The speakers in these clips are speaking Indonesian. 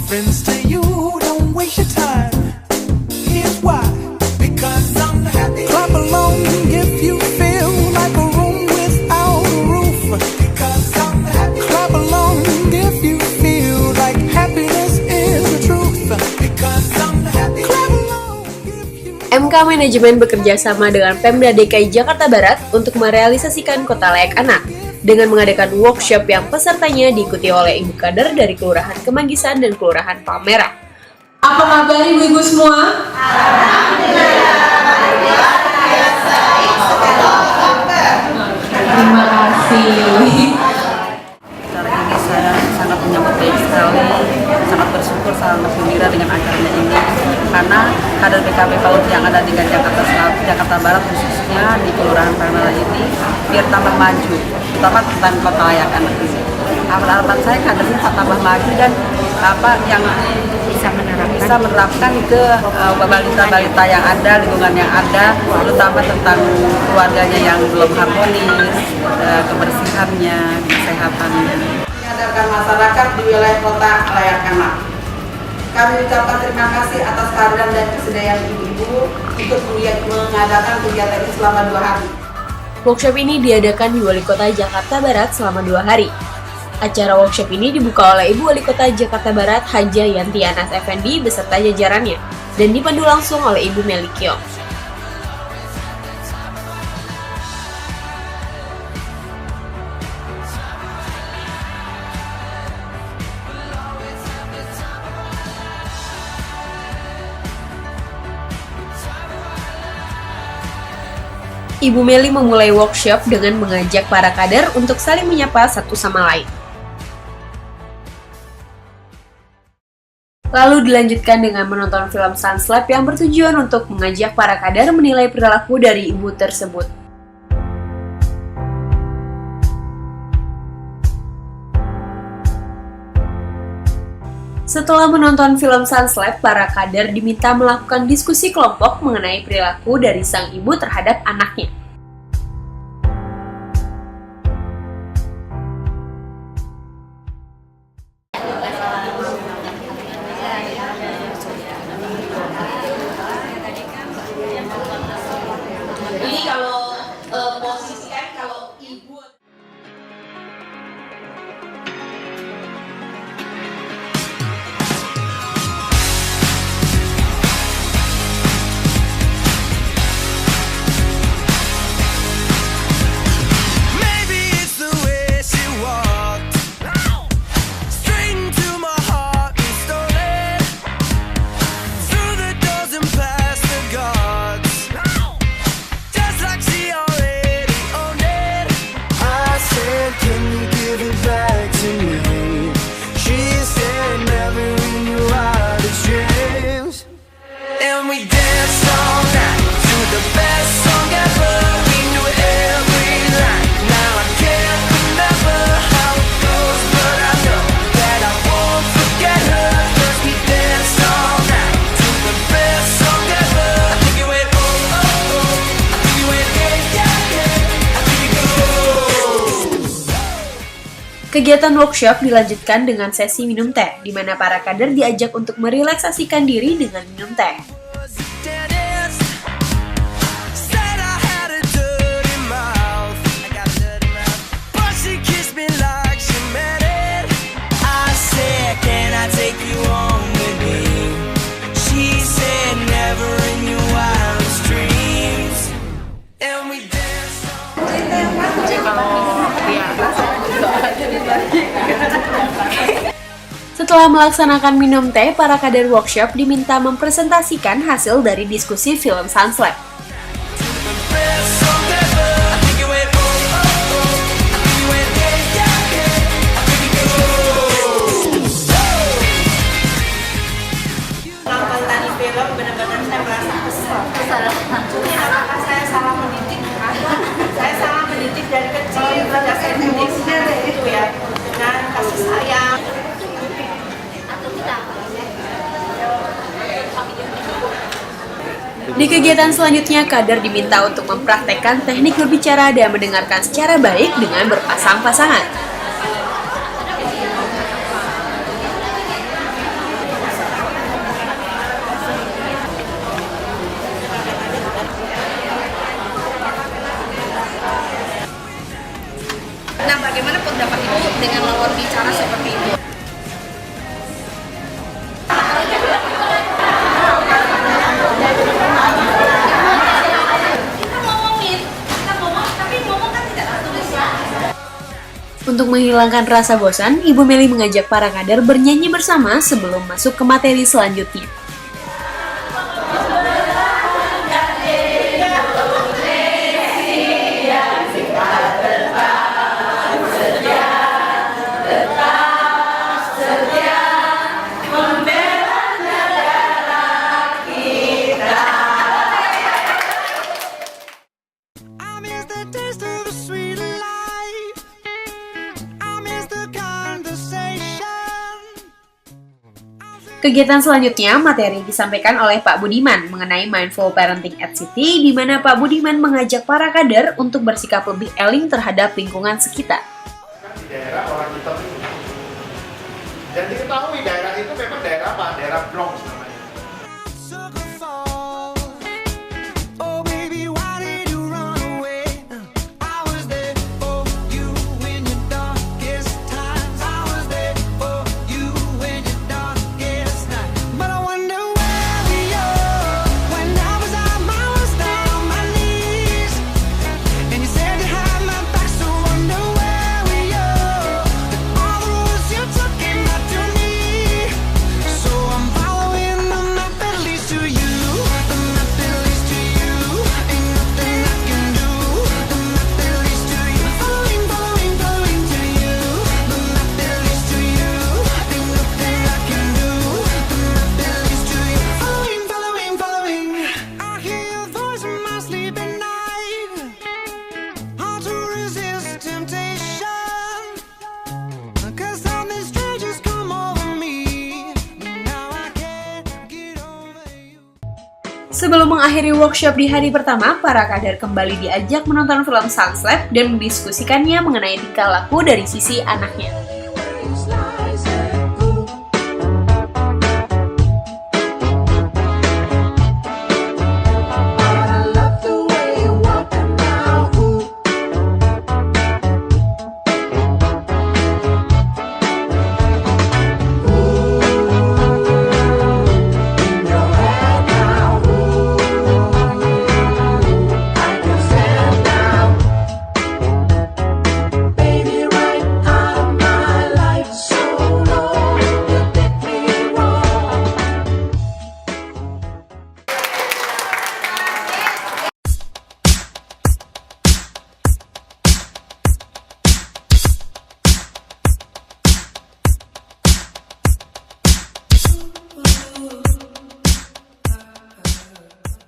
friends to you, don't waste your time. Here's why. Because I'm happy. Clap along if you feel like a room without a roof. Because I'm happy. Clap along if you feel like happiness is the truth. Because I'm happy. Clap along if you... MK Manajemen bekerja sama dengan Pemda DKI Jakarta Barat untuk merealisasikan Kota Layak Anak dengan mengadakan workshop yang pesertanya diikuti oleh ibu kader dari Kelurahan Kemanggisan dan Kelurahan Palmerah. Apa kabar ibu-ibu semua? Terima kasih. Acara ini saya sangat menyambut baik sekali, sangat bersyukur, sangat gembira dengan acaranya ini karena kader PKB PAUD yang ada di Jakarta Barat khususnya di Kelurahan Palmerah ini biar tambah maju, terutama tentang Kota Layak Anak ini. Harapan saya kadernya tambah maju dan yang bisa menerapkan ke balita-balita yang ada, lingkungan yang ada, terutama tentang keluarganya yang belum harmonis, kebersihannya, kesehatannya. Menyadarkan masyarakat di wilayah Kota Layak Anak. Kami ucapkan terima kasih atas kehadiran dan kesediaan ibu-ibu untuk mengadakan kegiatan ini selama 2 hari. Workshop ini diadakan di Wali Kota Jakarta Barat selama 2 hari. Acara workshop ini dibuka oleh Ibu Wali Kota Jakarta Barat Haja Yanti Anas Effendi beserta jajarannya dan dipandu langsung oleh Ibu Meli Kiong. Ibu Meli memulai workshop dengan mengajak para kader untuk saling menyapa satu sama lain. Lalu dilanjutkan dengan menonton film Sunslap yang bertujuan untuk mengajak para kader menilai perilaku dari ibu tersebut. Setelah menonton film Sunslap, para kader diminta melakukan diskusi kelompok mengenai perilaku dari sang ibu terhadap anaknya. Ini kalau posisi kan kalau ibu Kegiatan workshop dilanjutkan dengan sesi minum teh, di mana para kader diajak untuk merelaksasikan diri dengan minum teh. Setelah melaksanakan minum teh, para kader workshop diminta mempresentasikan hasil dari diskusi film Sunslap. Nonton tadi film benar-benar saya merasa kesal. Apakah saya salah mendidik? Saya salah mendidik dari kecil, tidak saya didik itu ya dengan kasih sayang. Di kegiatan selanjutnya, kader diminta untuk mempraktekkan teknik berbicara dan mendengarkan secara baik dengan berpasang-pasangan. dengan lawan bicara seperti itu. Untuk menghilangkan rasa bosan, Ibu Meli mengajak para kader bernyanyi bersama sebelum masuk ke materi selanjutnya. I miss the taste of the sweet life. I miss the conversation. Kegiatan selanjutnya, materi disampaikan oleh Pak Budiman mengenai Mindful Parenting at City, di mana Pak Budiman mengajak para kader untuk bersikap lebih eling terhadap lingkungan sekitar. Di daerah orang hitam itu. Dan diketahui daerah itu memang daerah apa? Daerah Bronx namanya. Took a fall. Oh baby, why did you run away? I was there for you in your darkest times. I was there for you in your darkest night. But I wonder where we are when I was on my knees. And you said you had my back, so wonder where we are. All the roads you took came back to me. So I'm following the map that leads to you. The map that leads to you. Ain't nothing I can do. The map that leads to you. Following, following, following to you. The map that leads to you. Ain't nothing I can do. The map that leads to you. Following, following, following. I hear your voice in my sleep at night. Hard to resist temptation. 'Cause something strange has come over me. Now I can't get over you. Sebelum mengakhiri workshop di hari pertama, para kader kembali diajak menonton film Sunslap dan mendiskusikannya mengenai tingkah laku dari sisi anaknya. Baby, right out of my life, so long you did me wrong.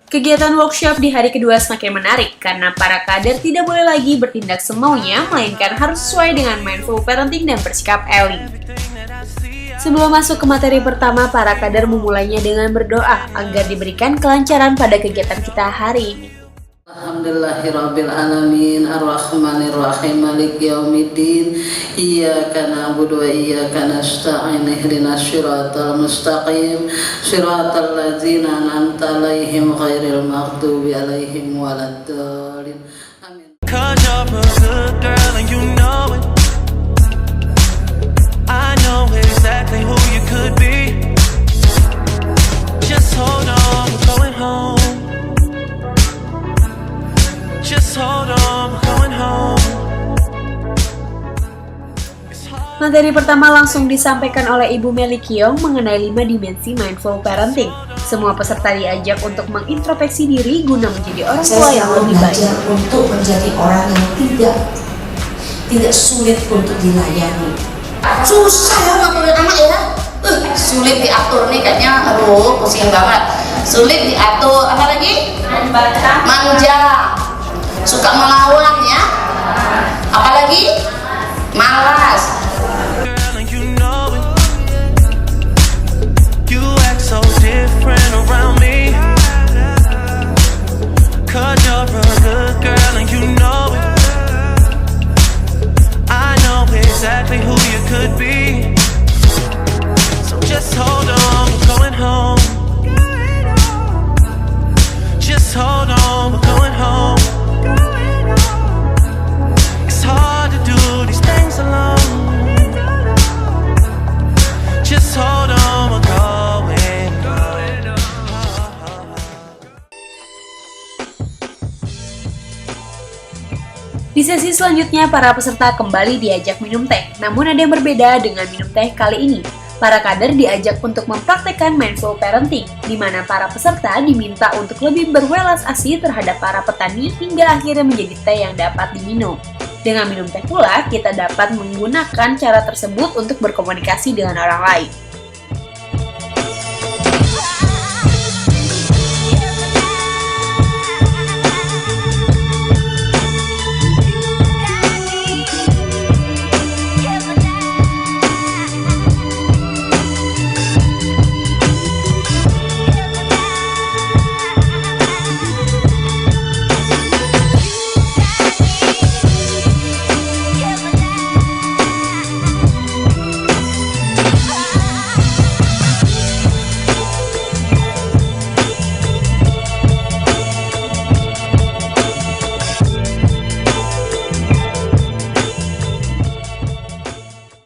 Kegiatan workshop di hari kedua semakin menarik karena para kader tidak boleh lagi bertindak semaunya, melainkan harus sesuai dengan mindful parenting dan bersikap eling. Sebelum masuk ke materi pertama, para kader memulainya dengan berdoa agar diberikan kelancaran pada kegiatan kita hari ini. Alhamdulillahirabbil alamin arrahmanirrahim maliki yaumiddin iyyaka na'budu wa iyyaka nasta'in ihdinas siratal mustaqim siratal ladzina an'amta 'alaihim ghairil maghdubi 'alaihim waladdallin amin. 'Cause you're a good girl and you know it. I know exactly who you could be. Just hold on, we're going home. Just hold on, we're going home. Materi pertama langsung disampaikan oleh Ibu Meli Kiong mengenai 5 dimensi mindful parenting. Semua peserta diajak untuk mengintrospeksi diri guna menjadi orang tua yang lebih baik. Saya selalu untuk menjadi orang yang tidak sulit untuk dilayani. Susah ya ngatur anak ya. Sulit diatur nih kayaknya, aduh pusing banget. Sulit diatur, apa lagi? Manja. Suka melawan ya. Apalagi? Malas. Girl, and you know it. You act so different around me. 'Cause you're a good girl and you know it. I know exactly who you could be. So just hold on, we're going home. Just hold on, we're going home. It's hard to do these things alone. sesi selanjutnya, para peserta kembali diajak minum teh. Namun ada yang berbeda dengan minum teh kali ini. Para kader diajak untuk mempraktekkan mindful parenting, di mana para peserta diminta untuk lebih berwelas asih terhadap para petani hingga akhirnya menjadi teh yang dapat diminum. Dengan minum teh pula, kita dapat menggunakan cara tersebut untuk berkomunikasi dengan orang lain.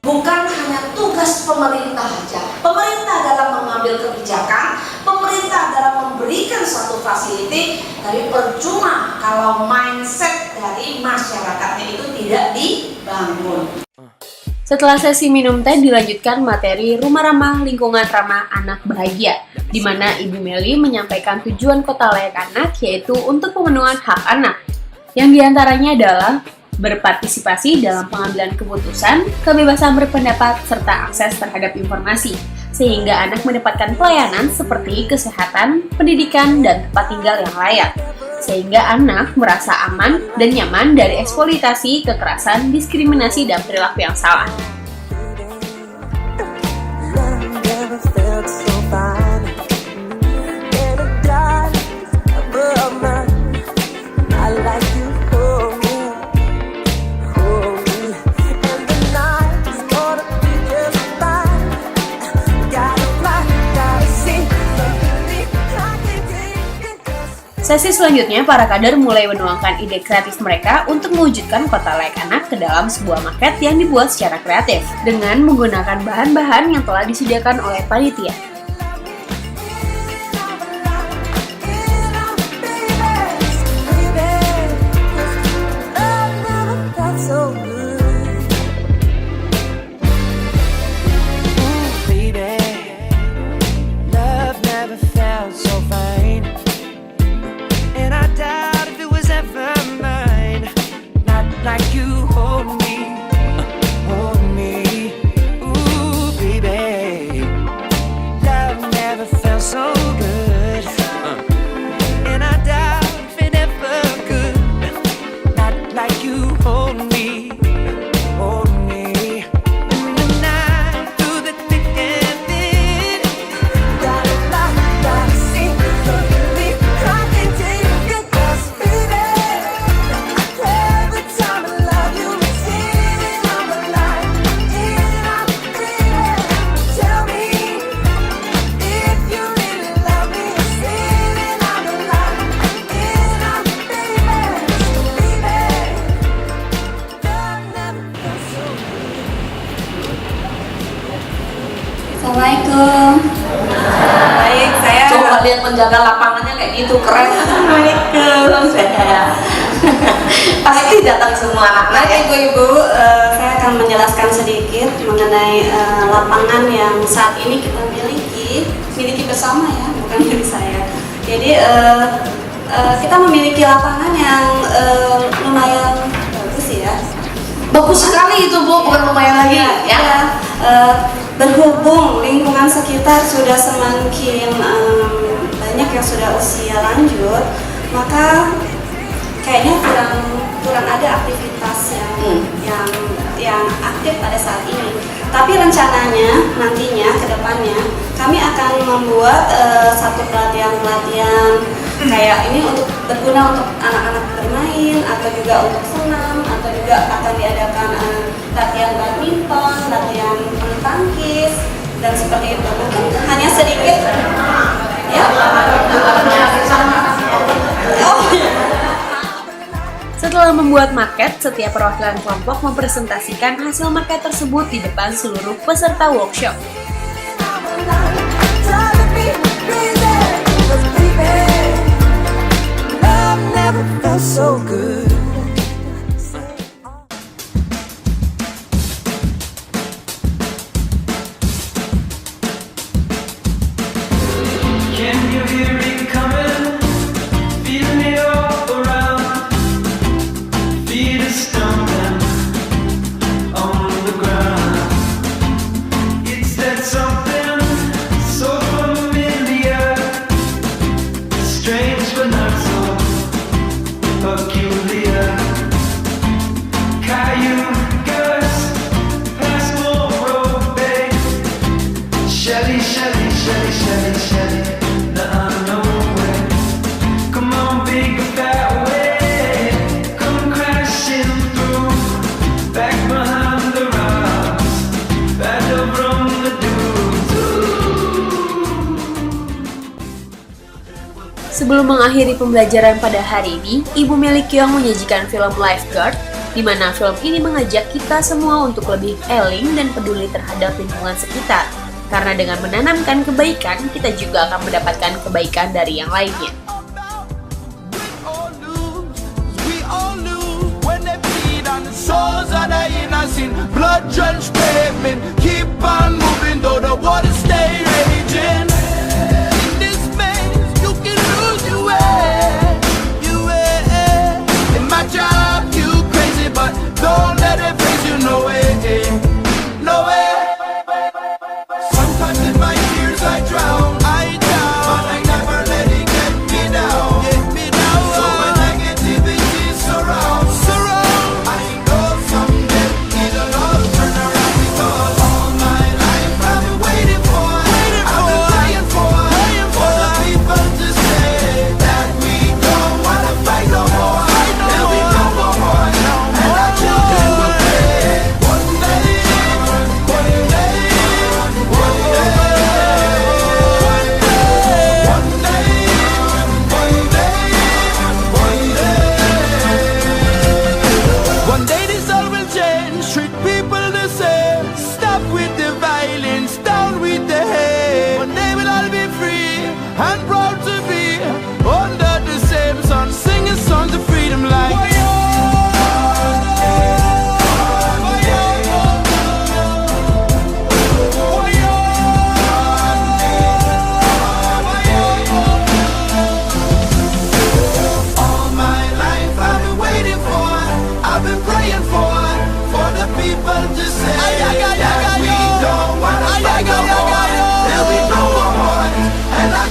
Bukan hanya tugas pemerintah saja. Pemerintah dalam mengambil kebijakan, pemerintah dalam memberikan suatu fasiliti, tapi percuma kalau mindset dari masyarakatnya itu tidak dibangun. Setelah sesi minum teh dilanjutkan materi Rumah Ramah Lingkungan Ramah Anak Bahagia, di mana Ibu Meli menyampaikan tujuan Kota Layak Anak, yaitu untuk pemenuhan hak anak, yang diantaranya adalah berpartisipasi dalam pengambilan keputusan, kebebasan berpendapat, serta akses terhadap informasi, sehingga anak mendapatkan pelayanan seperti kesehatan, pendidikan, dan tempat tinggal yang layak, sehingga anak merasa aman dan nyaman dari eksploitasi, kekerasan, diskriminasi, dan perilaku yang salah. Sesi selanjutnya, para kader mulai menuangkan ide kreatif mereka untuk mewujudkan Kota Layak Anak ke dalam sebuah maket yang dibuat secara kreatif dengan menggunakan bahan-bahan yang telah disediakan oleh panitia. Assalamualaikum. Baik, saya Coba lihat penjaga lapangannya kayak gitu, keren. Assalamualaikum. Saya Pasti datang semua anak-anak ya. Ibu-ibu, saya akan menjelaskan sedikit mengenai lapangan yang saat ini kita miliki bersama ya, bukan milik saya. Jadi kita memiliki lapangan yang lumayan bagus ya. Bagus sekali itu Bu, bukan lumayan lagi ya. Berhubung lingkungan sekitar sudah semakin banyak yang sudah usia lanjut, maka kayaknya kurang ada aktivitas yang aktif pada saat ini. Tapi rencananya nantinya ke depannya kami akan membuat satu pelatihan kayak ini untuk berguna untuk anak-anak bermain atau juga untuk senam atau juga akan diadakan latihan badminton, latihan bulu tangkis dan seperti itu. Mungkin hanya sedikit ya. Setelah membuat maket, setiap perwakilan kelompok mempresentasikan hasil maket tersebut di depan seluruh peserta workshop. Sebelum mengakhiri pembelajaran pada hari ini, Ibu Meli Kyong menyajikan film Lifeguard, di mana film ini mengajak kita semua untuk lebih eling dan peduli terhadap lingkungan sekitar. Karena dengan menanamkan kebaikan, kita juga akan mendapatkan kebaikan dari yang lainnya. Souls that are innocent, blood-drenched pavement. Keep on moving, though the water stay raging. In this maze, you can lose your way, your way. In my job, you crazy, but don't let it face you. No way, no way. Sometimes in my tears I drown, but I never let it get me down. So when negativity surrounds.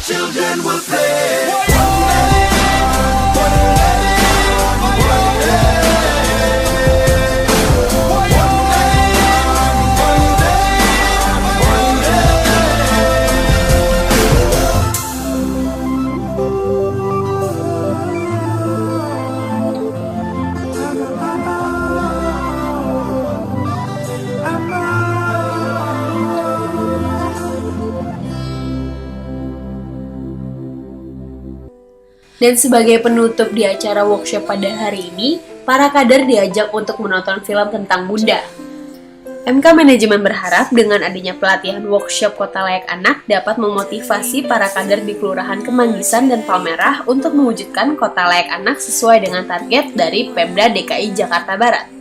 Children will play. Dan sebagai penutup di acara workshop pada hari ini, para kader diajak untuk menonton film tentang Bunda. MK Manajemen berharap dengan adanya pelatihan workshop Kota Layak Anak dapat memotivasi para kader di Kelurahan Kemanggisan dan Palmerah untuk mewujudkan Kota Layak Anak sesuai dengan target dari Pemda DKI Jakarta Barat.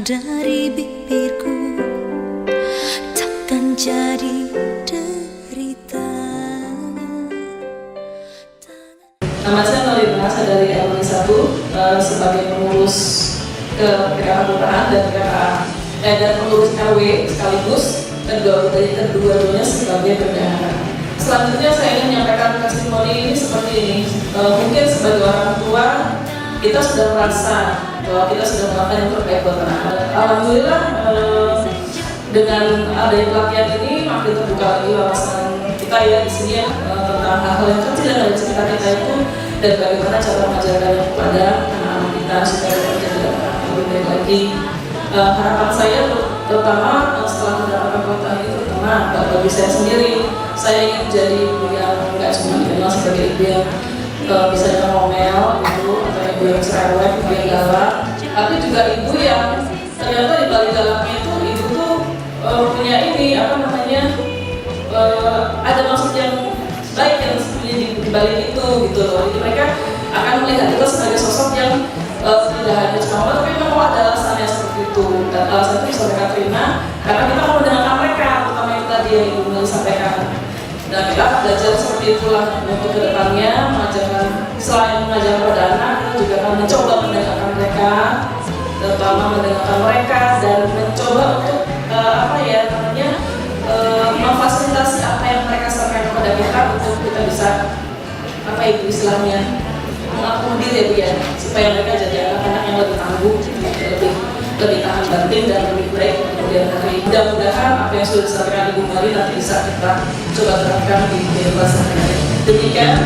Dari bibirku takkan jadi derita. Nama saya Nolita, saya dari RW 1 sebagai pengurus ke PKK Kelurahan dan pengurus RW sekaligus kedua-duanya sebagai bendahara. Selanjutnya saya ingin menyampaikan testimoni ini seperti ini. Mungkin sebagai orang tua kita sudah merasa bahwa kita sudah melakukan yang terbaik buat anak-anak. Alhamdulillah dengan adanya pelatihan ini makin terbuka lagi wawasan kita ya di sini ya tentang hal-hal yang kecil dari sekitar kita itu dan bagaimana cara mengajarkannya kepada anak-anak kita supaya menjadi lebih baik lagi. Harapan saya terutama setelah mendapatkan pelatihan ini terutama bagi saya sendiri, saya ingin menjadi ibu yang nggak cuma dikenal sebagai ibu yang bisa dengan ngomel, ibu atau ibu yang cerewet, ibu yang galak, tapi juga ibu yang ternyata di balik galaknya itu ibu tuh punya ini ada maksud yang baik yang di balik itu gitu loh. Jadi mereka akan melihat kita sebagai sosok yang tidak hanya cuma tapi memang ada alasannya seperti itu. Dan alasan itu disampaikan Trina karena kita mau mendengarkan mereka, terutama yang tadi yang ibu Meli sampaikan. Dan kita belajar seperti itulah untuk kedepannya mengajarkan, selain mengajarkan pada anak, kita juga akan mencoba mendengarkan mereka terutama mendengarkan mereka dan mencoba untuk memfasilitasi apa yang mereka sampaikan kepada kita untuk kita bisa istilahnya mengakomodir ya Bu ya, supaya mereka jadi anak-anak yang lebih tangguh, lebih tahan banting dan lebih baik kemudian hari. Mudah-mudahan apa yang sudah disampaikan Ibu Mari nanti bisa kita coba terapkan di kehidupan sehari-hari. Demikian